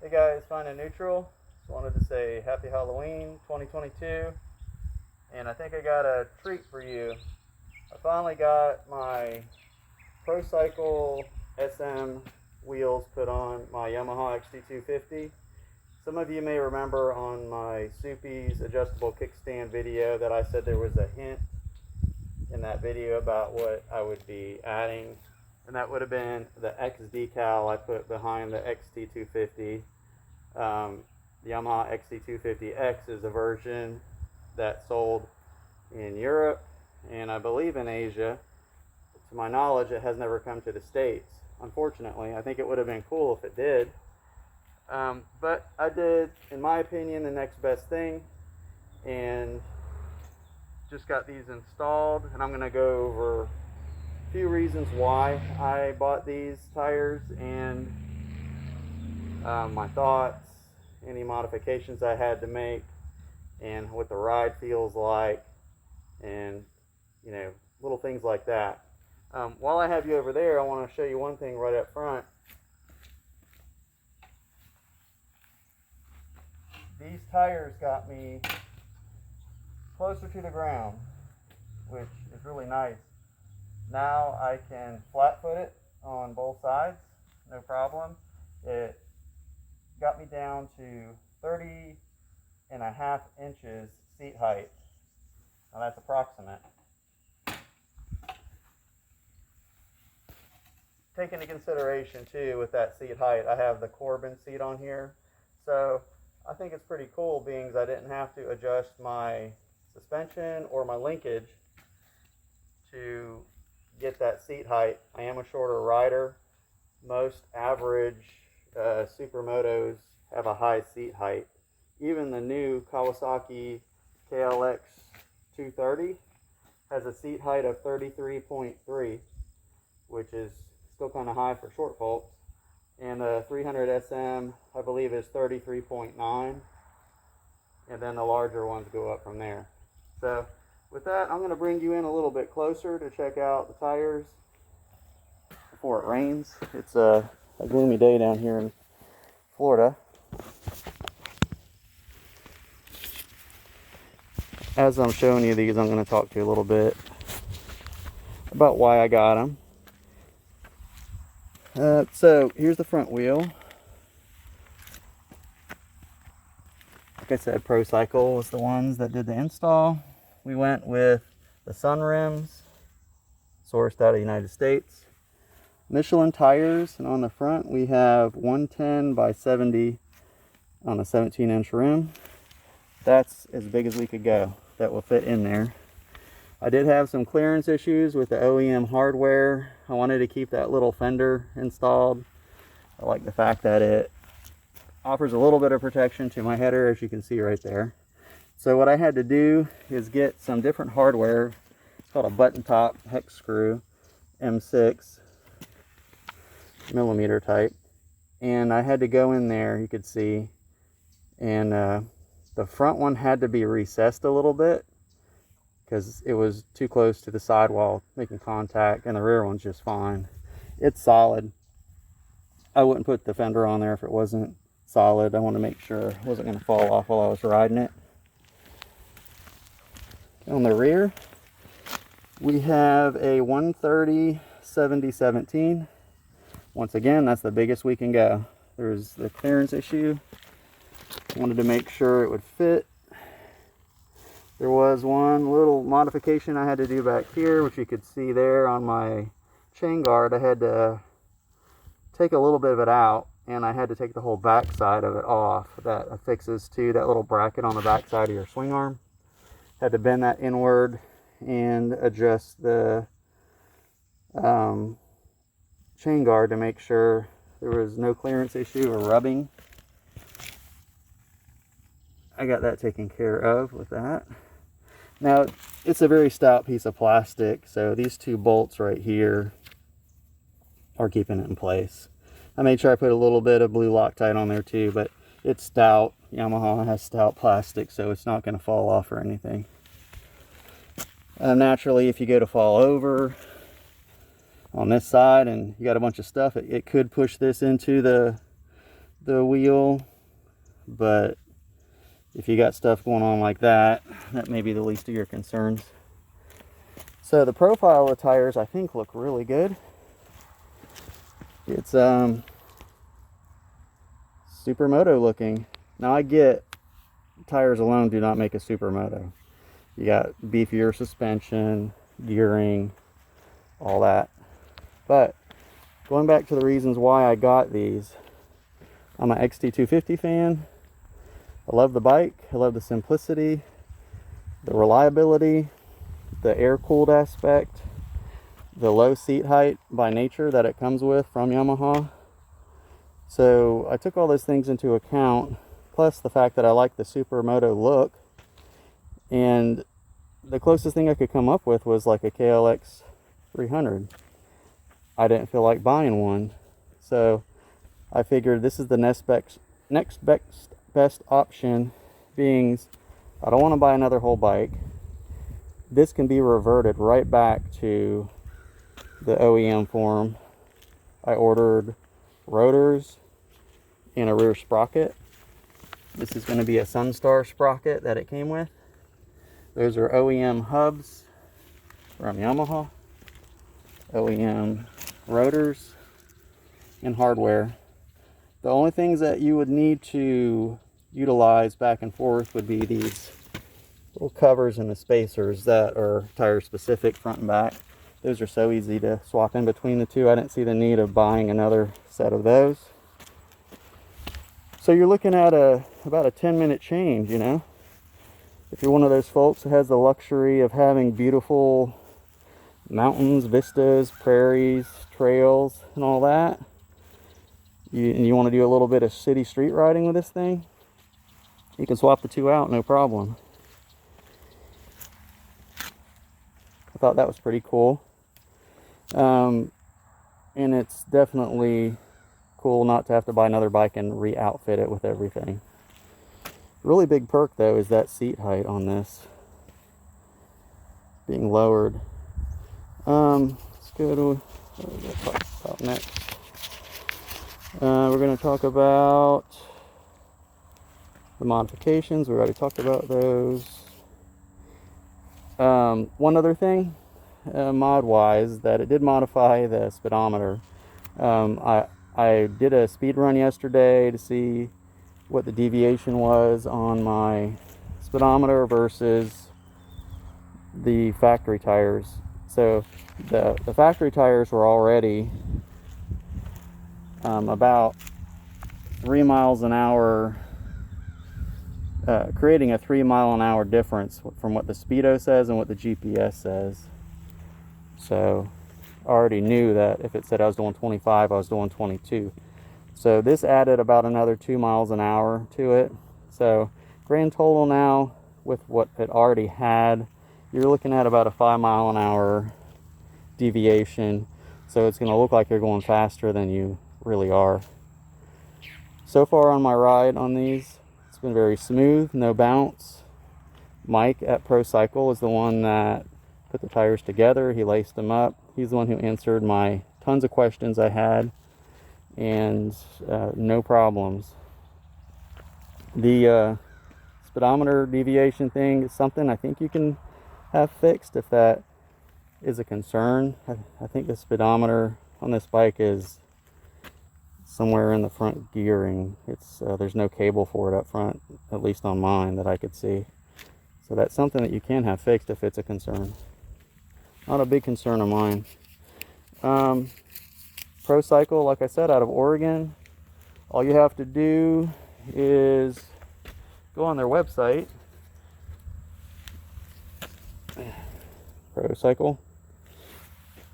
Hey guys, Fine and Neutral. Just wanted to say Happy Halloween 2022. And I think I got a treat for you. I finally got my Procycle SM wheels put on my Yamaha XT250. Some of you may remember on my Soupy's adjustable kickstand video that I said there was a hint in that video about what I would be adding, and that would have been the X decal I put behind the XT250. The Yamaha XT250X is a version that sold in Europe and I believe in Asia. To my knowledge, it has never come to the States, unfortunately. I think it would have been cool if it did. But I did, in my opinion, the next best thing, and just got these installed, and I'm going to go over a few reasons why I bought these tires and my thoughts, any modifications I had to make, and what the ride feels like, and little things like that. While I have you over there, I want to show you one thing right up front. These tires got me closer to the ground, which is really nice. Now I can flat foot it on both sides, no problem. It got me down to 30.5 inches seat height. Now that's approximate. Take into consideration too, with that seat height, I have the Corbin seat on here, so I think it's pretty cool being I didn't have to adjust my suspension or my linkage to get that seat height. I am a shorter rider. Most average supermotos have a high seat height. Even the new Kawasaki KLX 230 has a seat height of 33.3, which is still kind of high for short folks. And the 300 SM, I believe, is 33.9. And then the larger ones go up from there. So with that, I'm going to bring you in a little bit closer to check out the tires before it rains. It's a gloomy day down here in Florida. As I'm showing you these, I'm going to talk to you a little bit about why I got them. So here's the front wheel. Like I said, Procycle was the ones that did the install. We went with the sun rims, sourced out of the United States. Michelin tires, and on the front we have 110 by 70 on a 17-inch rim. That's as big as we could go. That will fit in there. I did have some clearance issues with the OEM hardware. I wanted to keep that little fender installed. I like the fact that it offers a little bit of protection to my header, as you can see right there. So what I had to do is get some different hardware. It's called a button top hex screw, M6 millimeter type. And I had to go in there, you could see, and the front one had to be recessed a little bit because it was too close to the sidewall making contact, and the rear one's just fine. It's solid. I wouldn't put the fender on there if it wasn't solid. I want to make sure it wasn't going to fall off while I was riding it. On the rear, we have a 130 70/17. Once again, that's the biggest we can go. There's the clearance issue. Wanted to make sure it would fit. There was one little modification I had to do back here, which you could see there on my chain guard. I had to take a little bit of it out, and I had to take the whole back side of it off. That affixes to that little bracket on the back side of your swing arm. Had to bend that inward and adjust the chain guard to make sure there was no clearance issue or rubbing. I got that taken care of with that. Now, it's a very stout piece of plastic, so these two bolts right here are keeping it in place. I made sure I put a little bit of blue Loctite on there too, but it's stout. Yamaha has stout plastic, so it's not going to fall off or anything. Naturally, if you go to fall over on this side and you got a bunch of stuff, it could push this into the the wheel, but if you got stuff going on like that, that may be the least of your concerns. So the profile of the tires, I think, look really good. It's Supermoto looking. Now I get tires alone do not make a Supermoto. You got beefier suspension, gearing, all that. But going back to the reasons why I got these, I'm an XT250 fan. I love the bike. I love the simplicity, the reliability, the air-cooled aspect, the low seat height by nature that it comes with from Yamaha. So I took all those things into account, plus the fact that I like the Supermoto look. And the closest thing I could come up with was like a KLX 300. I didn't feel like buying one. So I figured this is the next best option, being I don't want to buy another whole bike. This can be reverted right back to the OEM form. I ordered rotors and a rear sprocket. This is going to be a Sunstar sprocket that it came with. Those are OEM hubs from Yamaha, OEM rotors, and hardware. The only things that you would need to utilize back and forth would be these little covers and the spacers that are tire specific front and back. Those are so easy to swap in between the two. I didn't see the need of buying another set of those. So you're looking at about a 10-minute change, you know. If you're one of those folks that has the luxury of having beautiful mountains, vistas, prairies, trails, and all that, and you want to do a little bit of city street riding with this thing, you can swap the two out, no problem. I thought that was pretty cool. And it's definitely cool not to have to buy another bike and re-outfit it with everything. Really big perk though is that seat height on this being lowered. Let's go to what we're going to talk about next. We're going to talk about the modifications. We already talked about those. One other thing, mod wise, that it did modify the speedometer. I did a speed run yesterday to see what the deviation was on my speedometer versus the factory tires. So the factory tires were already about 3 miles an hour, creating a 3 mile an hour difference from what the speedo says and what the GPS says. So I already knew that if it said I was doing 25, I was doing 22. So this added about another 2 miles an hour to it. So grand total now, with what it already had, you're looking at about a 5 mile an hour deviation. So it's going to look like you're going faster than you really are. So far on my ride on these, it's been very smooth, no bounce. Mike at Procycle is the one that put the tires together. He laced them up. He's the one who answered my tons of questions I had, and no problems. The speedometer deviation thing is something I think you can have fixed if that is a concern. I think the speedometer on this bike is somewhere in the front gearing. It's there's no cable for it up front, at least on mine that I could see. So that's something that you can have fixed if it's a concern. Not a big concern of mine. Procycle, like I said, out of Oregon. All you have to do is go on their website, Procycle,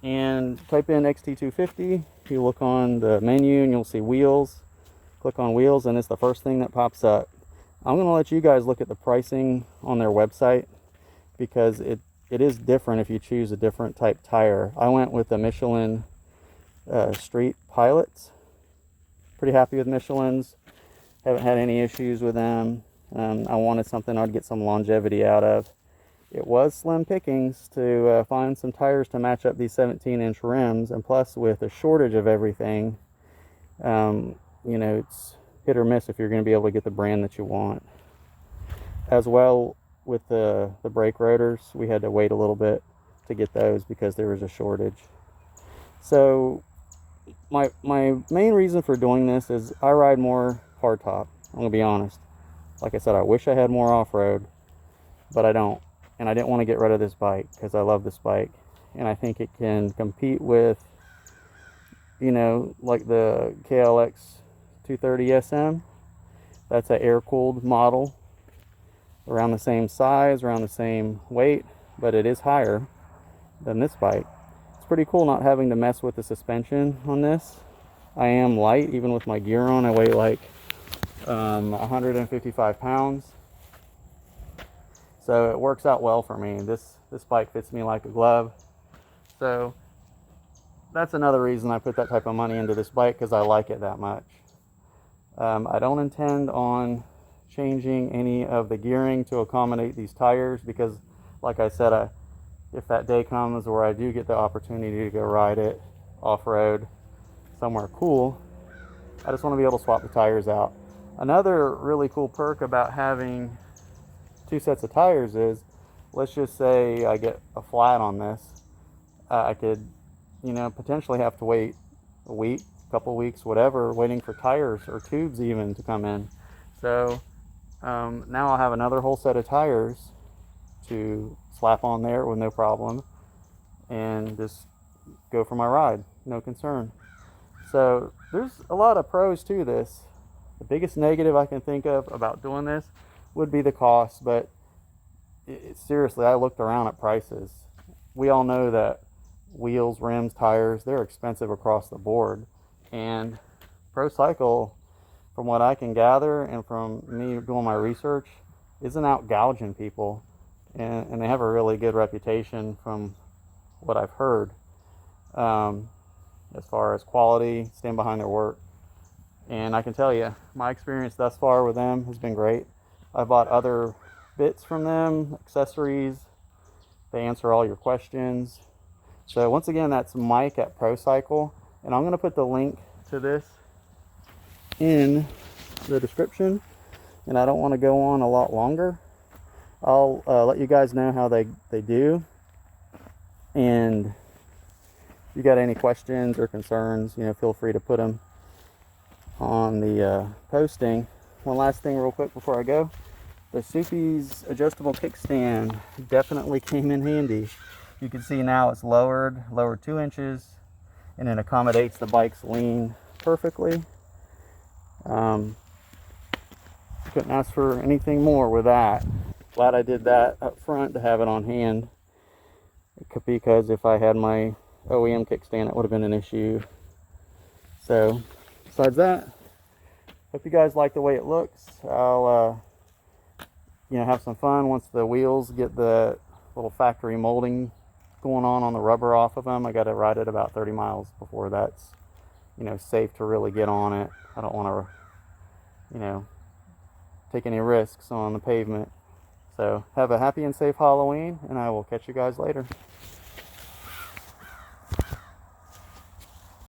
and type in XT250. You look on the menu and you'll see wheels. Click on wheels and it's the first thing that pops up. I'm going to let you guys look at the pricing on their website, because it is different if you choose a different type tire. I went with the Michelin Street Pilots. Pretty happy with Michelin's. Haven't had any issues with them. I wanted something I'd get some longevity out of. It was slim pickings to find some tires to match up these 17-inch rims, and plus with a shortage of everything, you know, hit or miss if you're going to be able to get the brand that you want. As well, with the brake rotors, we had to wait a little bit to get those because there was a shortage. So my main reason for doing this is I ride more hardtop. I'm going to be honest. Like I said, I wish I had more off-road, but I don't. And I didn't want to get rid of this bike because I love this bike. And I think it can compete with, you know, like the KLX 230 SM. That's an air-cooled model. Around the same size, around the same weight, but it is higher than this bike. It's pretty cool not having to mess with the suspension on this. I am light, even with my gear on. I weigh like 155 pounds. So it works out well for me. This bike fits me like a glove. So that's another reason I put that type of money into this bike, because I like it that much. I don't intend on changing any of the gearing to accommodate these tires, because like I said, if that day comes where I do get the opportunity to go ride it off-road somewhere cool, I just want to be able to swap the tires out. Another really cool perk about having two sets of tires is, let's just say I get a flat on this, I could, you know, potentially have to wait a week, couple weeks, whatever, waiting for tires or tubes even to come in. So now I'll have another whole set of tires to slap on there with no problem and just go for my ride, no concern. So there's a lot of pros to this. The biggest negative I can think of about doing this would be the cost, but seriously, I looked around at prices. We all know that wheels, rims, tires, they're expensive across the board, and Procycle, from what I can gather and from me doing my research, isn't out gouging people, and they have a really good reputation from what I've heard, as far as quality, stand behind their work. And I can tell you, my experience thus far with them has been great. I bought other bits from them, accessories. They answer all your questions. So once again, that's Mike at Procycle, and I'm going to put the link to this in the description, and I don't want to go on a lot longer. I'll let you guys know how they do, and if you got any questions or concerns, you know, feel free to put them on the posting. One last thing real quick before I go. The Soupy's adjustable kickstand definitely came in handy. You can see now it's lowered 2 inches, and it accommodates the bike's lean perfectly. Couldn't ask for anything more with that. Glad I did that up front to have it on hand, because if I had my OEM kickstand, it would have been an issue. So besides that, hope you guys like the way it looks. I'll you know, have some fun once the wheels get the little factory molding going on the rubber off of them. I got to ride it about 30 miles before that's, you know, safe to really get on it. I don't want to, you know, take any risks on the pavement. So have a happy and safe Halloween, and I will catch you guys later.